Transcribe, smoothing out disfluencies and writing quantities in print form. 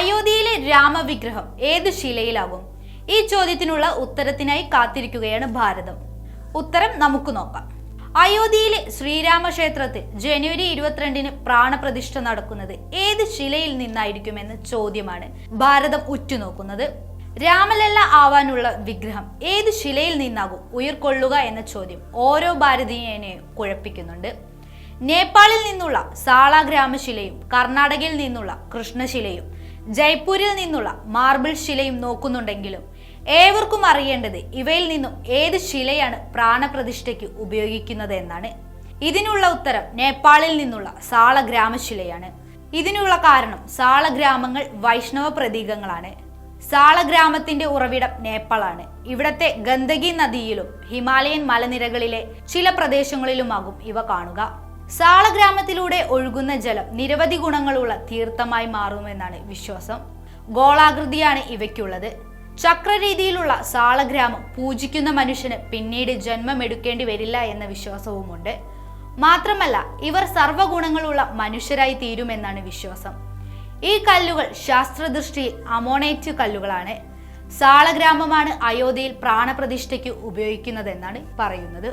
അയോധ്യയിലെ രാമവിഗ്രഹം ഏത് ശിലയിലാകും? ഈ ചോദ്യത്തിനുള്ള ഉത്തരത്തിനായി കാത്തിരിക്കുകയാണ് ഭാരതം. ഉത്തരം നമുക്ക് നോക്കാം. അയോധ്യയിലെ ശ്രീരാമക്ഷേത്രത്തിൽ ജനുവരി 22-ന് പ്രാണപ്രതിഷ്ഠ നടക്കുന്നത് ഏത് ശിലയിൽ നിന്നായിരിക്കുമെന്ന ചോദ്യമാണ് ഭാരതം ഉറ്റുനോക്കുന്നത്. രാമലല്ല ആവാനുള്ള വിഗ്രഹം ഏത് ശിലയിൽ നിന്നാകും ഉയർക്കൊള്ളുക എന്ന ചോദ്യം ഓരോ ഭാരതീയനെയും കുഴപ്പിക്കുന്നുണ്ട്. നേപ്പാളിൽ നിന്നുള്ള സാളഗ്രാമശിലയും കർണാടകയിൽ നിന്നുള്ള കൃഷ്ണശിലയും ജയ്പൂരിൽ നിന്നുള്ള മാർബിൾ ശിലയും നോക്കുന്നുണ്ടെങ്കിലും ഏവർക്കും അറിയേണ്ടത് ഇവയിൽ നിന്നും ഏത് ശിലയാണ് പ്രാണപ്രതിഷ്ഠയ്ക്ക് ഉപയോഗിക്കുന്നത് എന്നാണ്. ഇതിനുള്ള ഉത്തരം നേപ്പാളിൽ നിന്നുള്ള സാളഗ്രാമശിലയാണ്. ഇതിനുള്ള കാരണം സാളഗ്രാമങ്ങൾ വൈഷ്ണവ പ്രതീകങ്ങളാണ്. സാളഗ്രാമത്തിന്റെ ഉറവിടം നേപ്പാളാണ്. ഇവിടത്തെ ഗണ്ഡകി നദിയിലും ഹിമാലയൻ മലനിരകളിലെ ചില പ്രദേശങ്ങളിലുമാകും ഇവ കാണുക. സാളഗ്രാമത്തിലൂടെ ഒഴുകുന്ന ജലം നിരവധി ഗുണങ്ങളുള്ള തീർത്ഥമായി മാറുമെന്നാണ് വിശ്വാസം. ഗോളാകൃതിയാണ് ഇവയ്ക്കുള്ളത്. ചക്രരീതിയിലുള്ള സാളഗ്രാമം പൂജിക്കുന്ന മനുഷ്യന് പിന്നീട് ജന്മമെടുക്കേണ്ടി വരില്ല എന്ന വിശ്വാസവുമുണ്ട്. മാത്രമല്ല ഇവർ സർവ്വഗുണങ്ങളുള്ള മനുഷ്യരായി തീരുമെന്നാണ് വിശ്വാസം. ഈ കല്ലുകൾ ശാസ്ത്രദൃഷ്ടിയിൽ അമോണൈറ്റ് കല്ലുകളാണ്. സാളഗ്രാമമാണ് അയോധ്യയിൽ പ്രാണപ്രതിഷ്ഠയ്ക്ക് ഉപയോഗിക്കുന്നതെന്നാണ് പറയുന്നത്.